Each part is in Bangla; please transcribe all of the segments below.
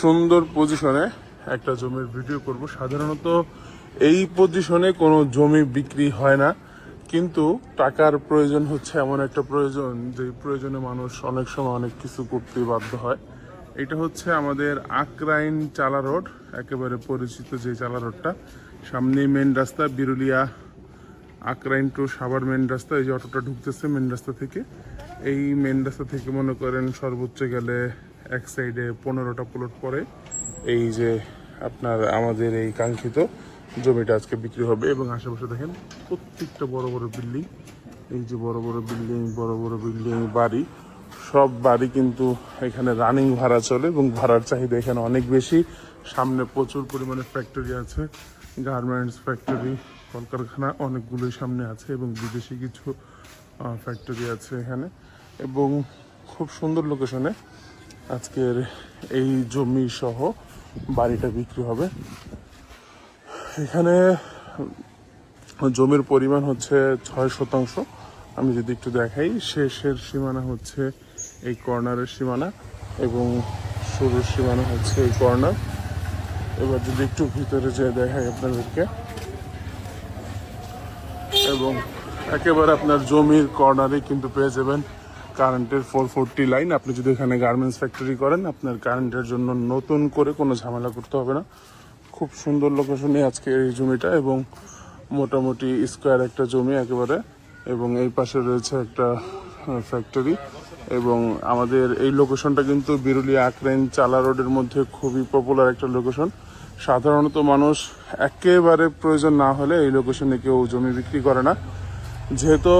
সুন্দর পজিশনে একটা জমির ভিডিও করব। সাধারণত এই পজিশনে কোনো জমি বিক্রি হয় না, কিন্তু টাকার প্রয়োজন হচ্ছে এমন একটা প্রয়োজন যে প্রয়োজনে মানুষ অনেক সময় অনেক কিছু করতে বাধ্য হয়। এটা হচ্ছে আমাদের আকরাইন চালা রোড, একেবারে পরিচিত যে চালা রোডটা। সামনে মেন রাস্তা বিরুলিয়া আকরাইন টু সাভার মেন রাস্তা। এই যে অটোটা ঢুকতেছে মেন রাস্তা থেকে, এই মেন রাস্তা থেকে মনে করেন সর্বোচ্চ গেলে এক সাইডে 15টা প্লট পরে এই যে আপনার আমাদের এই কাঙ্ক্ষিত জমিটা আজকে বিক্রি হবে। এবং আশেপাশে দেখেন প্রত্যেকটা বড় বড় বিল্ডিং, এই যে বড় বড় বিল্ডিং বাড়ি, সব বাড়ি কিন্তু এখানে রানিং ভাড়া চলে এবং ভাড়ার চাহিদা এখানে অনেক বেশি। সামনে প্রচুর পরিমাণে ফ্যাক্টরি আছে, গার্মেন্টস ফ্যাক্টরি, কলকারখানা অনেকগুলোই সামনে আছে এবং বিদেশি কিছু ফ্যাক্টরি আছে এখানে। এবং খুব সুন্দর লোকেশনে আজকের এই জমি সহ বাড়িটা বিক্রি হবে। এখানে জমির পরিমাণ হচ্ছে 6 শতাংশ। আমি যদি একটু দেখাই, শেষের সীমানা হচ্ছে এই কর্নারের সীমানা এবং শুরুর সীমানা হচ্ছে এই কর্নার। এবার যদি একটু ভিতরে যেয়ে দেখাই আপনাদেরকে, এবং একেবারে আপনার জমির কর্নারে কিন্তু পেয়ে যাবেন কারেন্টের 440 লাইন। আপনি যদি এখানে গার্মেন্টস ফ্যাক্টরি করেন, আপনার কারেন্টের জন্য নতুন করে কোনো ঝামেলা করতে হবে না। খুব সুন্দর লোকেশনে আজকে এই জমিটা, এবং মোটামুটি স্কোয়ার একটা জমি একেবারে, এবং এই পাশে রয়েছে একটা ফ্যাক্টরি। এবং আমাদের এই লোকেশনটা কিন্তু বিরুলিয়া আকরাইন চালা রোডের মধ্যে খুবই পপুলার একটা লোকেশন। সাধারণত মানুষ একেবারে প্রয়োজন না হলে এই লোকেশনে কেউ জমি বিক্রি করে না, যেহেতু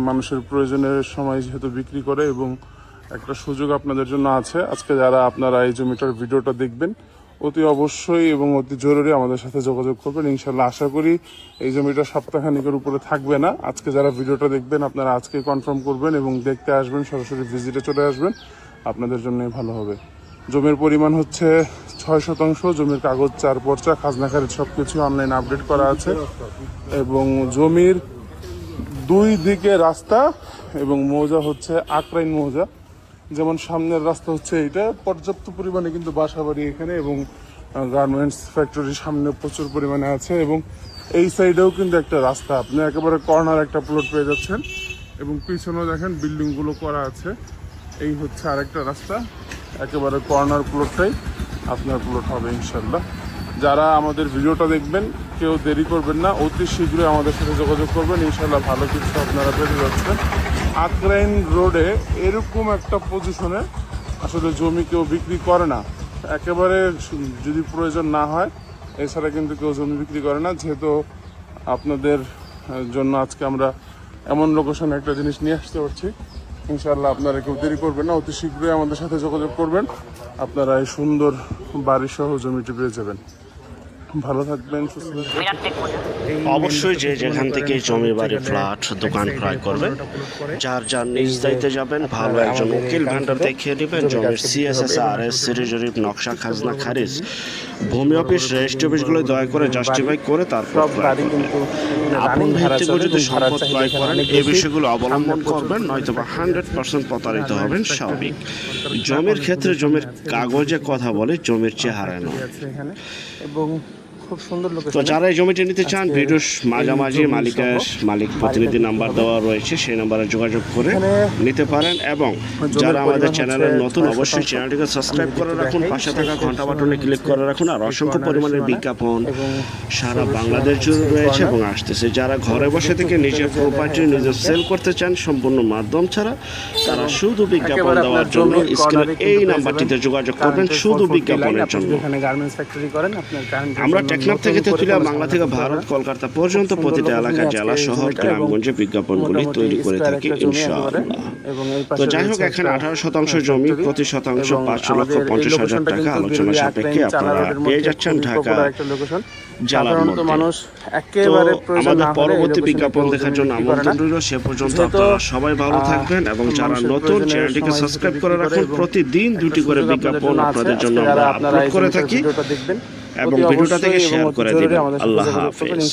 মানুষের প্রয়োজনের সময় যেহেতু বিক্রি করে। এবং একটা সুযোগ আপনাদের জন্য আছে, আজকে যারা আপনারা এই জমিটার ভিডিওটা দেখবেন অতি অবশ্যই এবং অতি জরুরি আমাদের সাথে যোগাযোগ করবেন। ইনশাল্লাহ আশা করি এই জমিটা সপ্তাহখানিকের উপরে থাকবে না। আজকে যারা ভিডিওটা দেখবেন আপনারা আজকে কনফার্ম করবেন এবং দেখতে আসবেন, সরাসরি ভিজিটে চলে আসবেন, আপনাদের জন্যই ভালো হবে। জমির পরিমাণ হচ্ছে 6 শতাংশ। জমির কাগজ 4 পর্চা, খাজনা খারিজ সবকিছু অনলাইন আপডেট করা আছে। এবং জমির দুই দিকে রাস্তা এবং মৌজা হচ্ছে আকরাইন মৌজা। যেমন সামনের রাস্তা হচ্ছে এইটা, পর্যাপ্ত পরিমাণে কিন্তু বাসাবাড়ি এখানে এবং গার্মেন্টস ফ্যাক্টরির সামনে প্রচুর পরিমাণে আছে। এবং এই সাইডেও কিন্তু একটা রাস্তা, আপনি একেবারে কর্নার একটা প্লট পেয়ে যাচ্ছেন। এবং পিছনেও দেখেন বিল্ডিংগুলো করা আছে। এই হচ্ছে আরেকটা রাস্তা, একেবারে কর্নার প্লটটাই আপনার প্লট হবে ইনশাল্লাহ। যারা আমাদের ভিডিওটা দেখবেন কেউ দেরি করবেন না, অতি শীঘ্রই আমাদের সাথে যোগাযোগ করবেন, ইনশাল্লাহ ভালো কিছু আপনারা পেতে যাচ্ছেন। আকরাইন রোডে এরকম একটা পজিশনে আসলে জমি কেউ বিক্রি করে না, একেবারে যদি প্রয়োজন না হয়, এছাড়া কিন্তু কেউ জমি বিক্রি করে না। যেহেতু আপনাদের জন্য আজকে আমরা এমন লোকেশনে একটা জিনিস নিয়ে আসতে পারছি, ইনশাল্লাহ আপনারা কেউ দেরি করবেন না, অতি শীঘ্রই আমাদের সাথে যোগাযোগ করবেন, আপনারা এই সুন্দর বাড়ি সহ জমিটি পেয়ে যাবেন। ভালো থাকবেন, সুস্থ থাকবেন। অবশ্যই যে যেখান থেকে জমি বাড়ি ফ্ল্যাট দোকান ক্রয় করবে, যার যার নিজ দায়িত্বে যাবেন, ভালো একজন উকিল ভেন্ডার দেখিয়ে নেবেন। জমির CSS RS সিরি জরিপ নকশা খাজনা খারিজ ভূমি অফিস রেজিস্ট্রি অফিসগুলো দয়া করে জাস্টিফাই করে তারপর আপন ভিত্তিক যদি সম্পদ ক্রয় করেন এই বিষয়গুলো অবলম্বন করবেন, নয়তোবা 100% প্রতারিত হবেন। স্বাভাবিক জমির ক্ষেত্রে জমির কাগজে কথা বলে, জমির চেহারা নয়। এবং খুব সুন্দর লোকেশন। তো যারা এই জমিটি নিতে চান, ভিডিওর মাঝামাঝি মালিক প্রতিনিধি নাম্বার দেওয়া রয়েছে, সেই নাম্বারে যোগাযোগ করে নিতে পারেন। এবং যারা আমাদের চ্যানেলের নতুন, অবশ্যই চ্যানেলটিকে সাবস্ক্রাইব করে রাখুন, পাশে থাকা ঘন্টা বাটনে ক্লিক করে রাখুন। আর অসংখ্য পরিমাণের বিজ্ঞাপন সারা বাংলাদেশ জুড়ে রয়েছে এবং আসতেছে। যারা ঘরে বসে থেকে নিজের প্রপার্টি নিজে সেল করতে চান সম্পূর্ণ মাধ্যম ছাড়া, তারা শুধু বিজ্ঞাপন দেওয়ার জন্য স্ক্রিনে এই নাম্বারটিতে যোগাযোগ করবেন, শুধু বিজ্ঞাপনের জন্য। আমরা টেকনাফ থেকে তেঁতুলিয়া, বাংলা থেকে ভারত, কলকাতা পর্যন্ত প্রতিটা এলাকা, জেলা, শহর, গ্রামগঞ্জে বিজ্ঞাপনগুলি তৈরি করে থাকি ইনশাআল্লাহ। তো যাই হোক, এখানে 18 শতাংশ জমি, প্রতি শতাংশ 5,50,000 টাকা আলোচনা সাপেক্ষে আপনারা পেয়ে যাচ্ছেন ঢাকা জেলার মধ্যে। তো আমাদের পরবর্তী বিজ্ঞাপন দেখার জন্য আমন্ত্রণ রইল। সে পর্যন্ত আপনারা সবাই ভালো থাকবেন এবং যারা নতুন, চ্যানেলটিকে সাবস্ক্রাইব করে রাখুন। প্রতিদিন 2টি করে বিজ্ঞাপন আপনাদের জন্য আমরা আপলোড করে থাকি এবং ভিডিওটা থেকে শেয়ার করে দিবেন। আল্লাহ হাফেজ।